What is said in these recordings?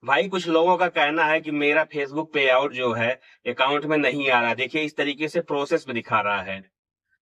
भाई कुछ लोगों का कहना है कि मेरा फेसबुक पे आउट जो है अकाउंट में नहीं आ रहा। देखिए इस तरीके से प्रोसेस में दिखा रहा है।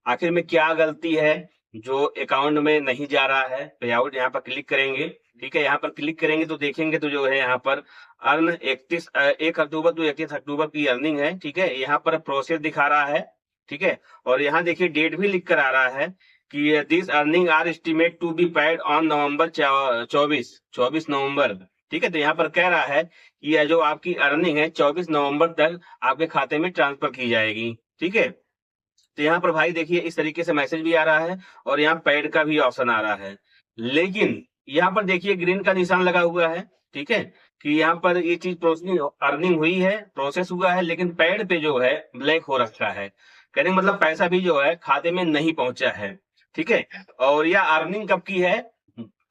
आखिर में क्या गलती है जो अकाउंट में नहीं जा रहा है? पे आउट यहाँ पर क्लिक करेंगे। ठीक है, यहाँ पर क्लिक करेंगे तो देखेंगे तो जो है यहाँ पर अर्न 1 अक्टूबर टू 31 अक्टूबर की अर्निंग है। ठीक है, यहाँ पर प्रोसेस दिखा रहा है। ठीक है, और यहाँ देखिए डेट भी लिख कर आ रहा है कि this earning are estimate to be paid on November 24 November. ठीक है, तो यहाँ पर कह रहा है कि यह जो आपकी अर्निंग है 24 नवंबर तक आपके खाते में ट्रांसफर की जाएगी। ठीक है, तो यहाँ पर भाई देखिए इस तरीके से मैसेज भी आ रहा है और यहाँ पेड का भी ऑप्शन आ रहा है। लेकिन यहाँ पर देखिए ग्रीन का निशान लगा हुआ है। ठीक है, कि यहाँ पर ये चीज प्रोसेसिंग अर्निंग हुई है, प्रोसेस हुआ है, लेकिन पेड पे जो है ब्लैक हो रखा है। कहने का मतलब पैसा भी जो है खाते में नहीं पहुंचा है। ठीक है, और यह अर्निंग कब की है?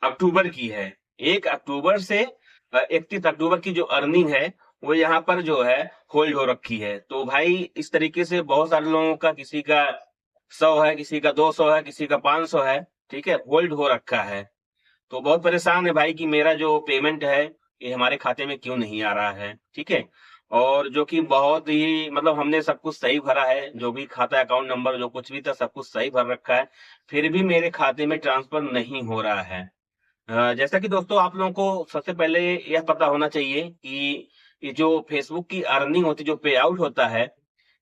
अक्टूबर की है। 1 अक्टूबर से 31 अक्टूबर की जो अर्निंग है वो यहाँ पर जो है होल्ड हो रखी है। तो भाई इस तरीके से बहुत सारे लोगों का, किसी का 100 है, किसी का 200 है, किसी का 500 है। ठीक है, होल्ड हो रखा है। तो बहुत परेशान है भाई कि मेरा जो पेमेंट है ये हमारे खाते में क्यों नहीं आ रहा है। ठीक है, और जो कि बहुत ही मतलब हमने सब कुछ सही भरा है, जो भी खाता अकाउंट नंबर जो कुछ भी था सब कुछ सही भर रखा है, फिर भी मेरे खाते में ट्रांसफर नहीं हो रहा है। जैसा कि दोस्तों आप लोगों को सबसे पहले यह पता होना चाहिए कि ये जो फेसबुक की अर्निंग होती है, जो पे आउट होता है,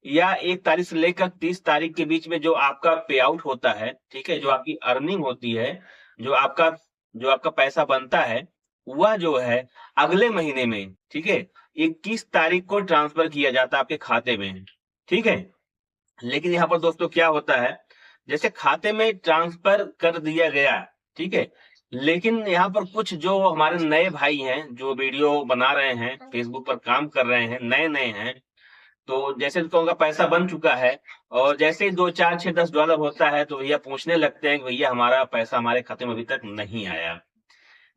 या 1 तारीख से लेकर 30 तारीख के बीच में जो आपका पे आउट होता है, ठीक है, जो आपकी अर्निंग होती है, जो आपका जो आपका पैसा बनता है, वह जो है अगले महीने में, ठीक है, 21 तारीख को ट्रांसफर किया जाता है आपके खाते में। ठीक है, लेकिन यहाँ पर दोस्तों क्या होता है, जैसे खाते में ट्रांसफर कर दिया गया, ठीक है, लेकिन यहाँ पर कुछ जो हमारे नए भाई हैं, जो वीडियो बना रहे हैं, फेसबुक पर काम कर रहे हैं, नए-नए हैं, तो जैसे तो उनका पैसा बन चुका है और जैसे ही 2, 4, 6, $10 होता है, तो भैया पूछने लगते हैं कि भैया हमारा पैसा हमारे खाते में अभी तक नहीं आया।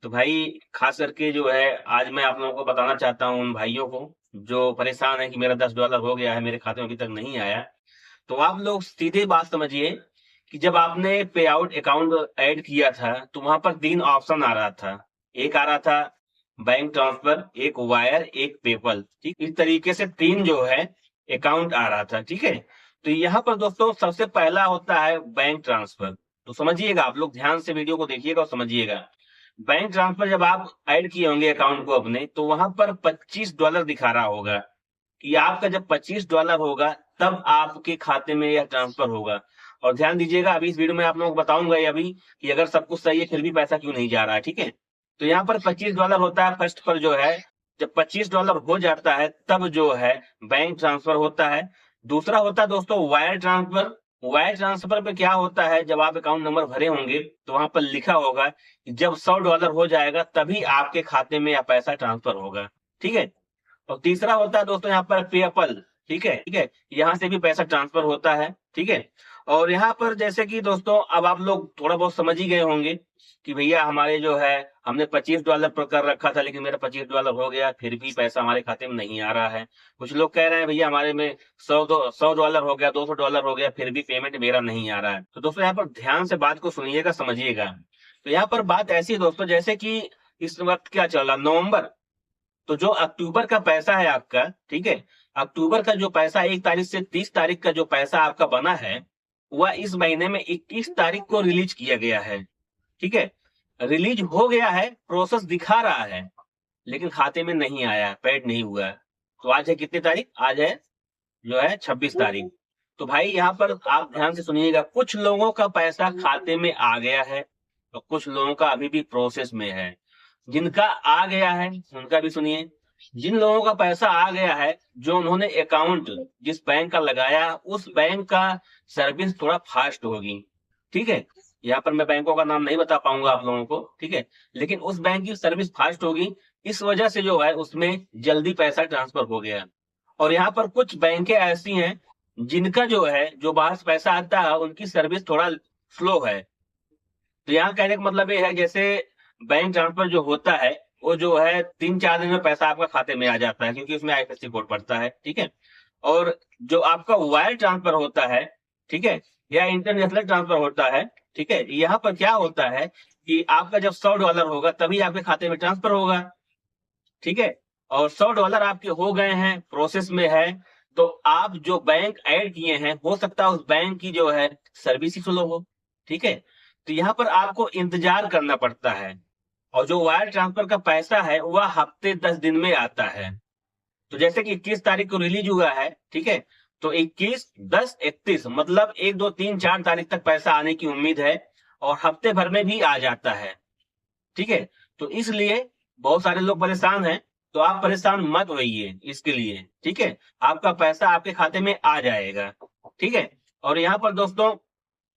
तो भाई खास करके जो है आज मैं आप लोगों को बताना चाहता हूँ उन भाइयों को, जो परेशान है कि मेरा $10 हो गया है, मेरे खाते में अभी तक नहीं आया। तो आप लोग सीधे बात समझिए कि जब आपने पे आउट अकाउंट ऐड किया था, तो वहाँ पर 3 ऑप्शन आ रहा था। एक आ रहा था बैंक ट्रांसफर, एक वायर, एक पेपल, ठीक? इस तरीके से 3 जो है अकाउंट आ रहा था, ठीक है? तो यहाँ पर दोस्तों सबसे पहला होता है बैंक ट्रांसफर। तो समझिएगा, आप लोग ध्यान से वीडियो को देखिएगा और समझिएगा। बैंक ट्रांसफर जब आप ऐड किए होंगे अकाउंट को अपने, तो वहाँ पर $25 दिखा रहा होगा कि आपका जब $25 होगा तब आपके खाते में यह ट्रांसफर होगा। और ध्यान दीजिएगा, अभी इस वीडियो में आप लोगों को बताऊंगा ये अभी कि अगर सब कुछ सही है फिर भी पैसा क्यों नहीं जा रहा है। ठीक है, तो यहाँ पर $25 होता है फर्स्ट पर जो है। जब $25 हो जाता है तब जो है बैंक ट्रांसफर होता है। दूसरा होता है दोस्तों वायर ट्रांसफर। वायर ट्रांसफर पे क्या होता है, जब आप अकाउंट नंबर भरे होंगे तो वहां पर लिखा होगा कि जब $100 हो जाएगा तभी आपके खाते में यह पैसा ट्रांसफर होगा। ठीक है, और तीसरा होता है दोस्तों यहाँ पर पेपल। ठीक है, ठीक है, यहाँ से भी पैसा ट्रांसफर होता है। ठीक है, और यहाँ पर जैसे कि दोस्तों अब आप लोग थोड़ा बहुत समझ ही गए होंगे कि भैया हमारे जो है हमने $25 पर कर रखा था, लेकिन मेरा $25 हो गया फिर भी पैसा हमारे खाते में नहीं आ रहा है। कुछ लोग कह रहे हैं भैया हमारे में $100 हो गया, $200 हो गया, फिर भी पेमेंट मेरा नहीं आ रहा है। तो दोस्तों यहाँ पर ध्यान से बात को सुनिएगा, समझिएगा। तो यहाँ पर बात ऐसी है दोस्तों, जैसे कि इस वक्त क्या चल रहा, नवंबर, तो जो अक्टूबर का पैसा है आपका, ठीक है, अक्टूबर का जो पैसा 1 तारीख से 30 तारीख का जो पैसा आपका बना है, वह इस महीने में 21 तारीख को रिलीज किया गया है। ठीक है, रिलीज हो गया है, प्रोसेस दिखा रहा है, लेकिन खाते में नहीं आया है, पेड नहीं हुआ है। तो आज है कितनी तारीख? आज है जो है 26 तारीख। तो भाई यहाँ पर आप ध्यान से सुनिएगा, कुछ लोगों का पैसा खाते में आ गया है और कुछ लोगों का अभी भी प्रोसेस में है। जिनका आ गया है उनका भी सुनिए। जिन लोगों का पैसा आ गया है, जो उन्होंने अकाउंट जिस बैंक का लगाया, उस बैंक का सर्विस थोड़ा फास्ट होगी। ठीक है, यहाँ पर मैं बैंकों का नाम नहीं बता पाऊंगा आप लोगों को, ठीक है, लेकिन उस बैंक की सर्विस फास्ट होगी, इस वजह से जो है उसमें जल्दी पैसा ट्रांसफर हो गया। और यहाँ पर कुछ बैंकें ऐसी हैं जिनका जो है, जो बाहर से पैसा आता है, उनकी सर्विस थोड़ा स्लो है। तो यहाँ कहने का मतलब ये है, जैसे बैंक ट्रांसफर जो होता है, वो जो है 3-4 दिन में पैसा आपका खाते में आ जाता है, क्योंकि उसमें आईएफएससी कोड पड़ता है। ठीक है, और जो आपका वायर ट्रांसफर होता है, ठीक है, या इंटरनेशनल ट्रांसफर होता है, ठीक है, यहाँ पर क्या होता है कि आपका जब $100 होगा तभी आपके खाते में ट्रांसफर होगा। ठीक है, और $100 आपके हो गए हैं, प्रोसेस में है, तो आप जो बैंक ऐड किए हैं, हो सकता है उस बैंक की जो है सर्विस ही स्लो हो, ठीक है? तो यहाँ पर आपको इंतज़ार करना पड़ता है और जो वायर ट्रांसफर का पैसा है, वह हफ्ते 10 दिन में आता है। तो जैसे कि 21 तारीख को रिलीज़ हुआ है, ठीक है? तो 21, 10, 31 मतलब 1, 2, 3, 4 तारीख तक पैसा आने की उम्मीद है और हफ्ते भर में भी आ जाता है, ठीक है? तो इसलिए बहुत सारे लोग परेशान हैं, तो आप परेशान मत होइए इसके लिए, ठीक है? आपका पैसा आपके खाते में आ जाएगा, ठीक है? और यहाँ पर दोस्तों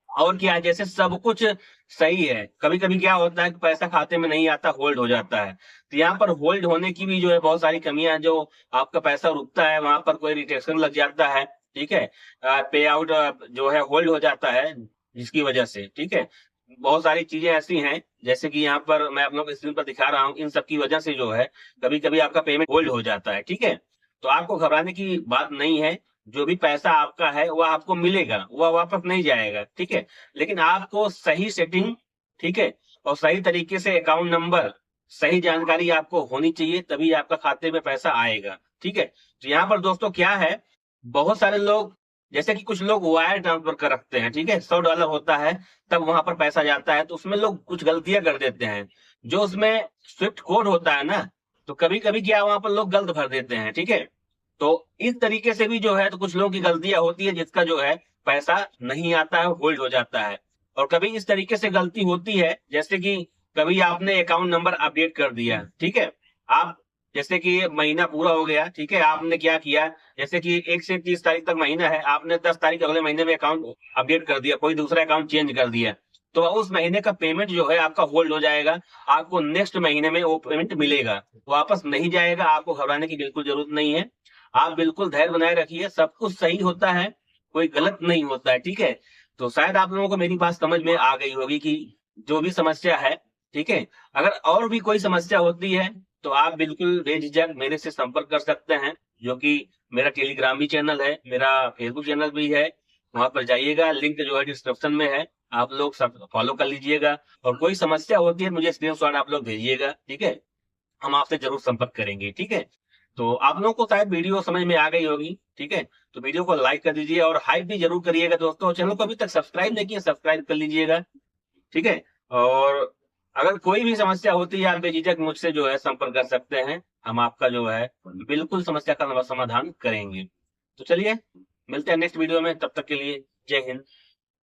और क्या है, जैसे सब कुछ सही है, कभी-कभी क्या होता है कि पैसा खाते में नहीं आता, होल्ड हो जाता है। तो यहाँ पर होल्ड होने की भी जो है बहुत सारी कमियाँ हैं, जो आपका पैसा रुकता है, वहाँ पर कोई रिस्ट्रिक्शन लग जाता है, ठीक है? पे आउट जो है होल्ड हो जाता है, जिसकी वजह से, ठीक है? बहुत सारी चीज़ें ऐसी हैं, जैसे कि यहाँ पर मैं आप लोगों को स्क्रीन पर दिखा रहा हूँ, इन सब की वजह से जो है, कभी-कभी आपका पेमेंट होल्ड हो जाता है, ठीक है? तो आपको घबराने की बात नहीं है, जो भी पैसा आपका है, वह आपको मिलेगा, वह वापस नहीं जाएगा, ठीक है? लेकिन आपको सही सेटिंग, ठीक है? और सही तरीके से अकाउंट नंबर, सही जानकारी आपको होनी चाहिए, तभी आपका खाते में पैसा आएगा, ठीक है? तो यहाँ पर दोस्तों क्या है, बहुत सारे लोग जैसे कि कुछ लोग वायर ट्रांसफर कर रखते हैं, ठीक है? $100 होता है, तब वहाँ पर पैसा जाता है, तो उसमें लोग कुछ गलतियाँ कर देते हैं। जो उसमें स्विफ्ट कोड होता है ना, तो कभी-कभी क्या वहाँ पर लोग गलत भर देते हैं, ठीक है? तो इस तरीके से भी जो है तो कुछ लोगों की गलतियाँ होती है, जिसका जो है पैसा नहीं आता है, होल्ड हो जाता है। और कभी इस तरीके से गलती होती है, जैसे कि कभी आपने अकाउंट नंबर अपडेट कर दिया, ठीक है? आप जैसे कि ये महीना पूरा हो गया, ठीक है? आपने क्या किया, जैसे कि 1 से 30 तारीख तक महीना है, आपने 10 तारीख अगले महीने में अकाउंट अपडेट कर दिया, कोई दूसरा अकाउंट चेंज कर दिया, तो उस महीने का पेमेंट जो है आपका होल्ड हो जाएगा। आपको नेक्स्ट महीने में वो पेमेंट मिलेगा, वापस नहीं जाएगा। आपको घबराने की बिल्कुल ज़रूरत नहीं है। आप बिल्कुल धैर्य बनाए रखिए, सब कुछ सही होता है, कोई गलत नहीं होता है, ठीक है? तो शायद आप लोगों को मेरी बात समझ में आ गई होगी कि जो भी समस्या है, ठीक है? अगर और भी कोई समस्या होती है, तो आप बिल्कुल बेझिझक मेरे से संपर्क कर सकते हैं, जो कि मेरा टेलीग्राम भी चैनल है, मेरा फेसबुक चैनल भी है, वहाँ पर जाइएगा, लिंक जो है डिस्क्रिप्शन में है, आप लोग सब फॉलो कर लीजिएगा और कोई समस्या होती है, मुझे स्क्रीनशॉट आप लोग भेजिएगा, ठीक है? हम आपसे ज़रूर संपर्क करेंगे, ठीक है? तो आप लोगों को शायद वीडियो समझ में आ गई होगी, ठीक है? तो वीडियो को लाइक कर दीजिए और हाइप भी ज़रूर करिएगा दोस्तों। चैनल को अभी तक सब्सक्राइब नहीं किया, सब्सक्राइब कर लीजिएगा, ठीक है? और अगर कोई भी समस्या होती है, आप बेझिझक मुझसे जो है संपर्क कर सकते हैं। हम आपका जो है बिल्कुल समस्या का समाधान करेंगे। तो चलिए, मिलते हैं नेक्स्ट वीडियो में, तब तक के लिए जय हिंद।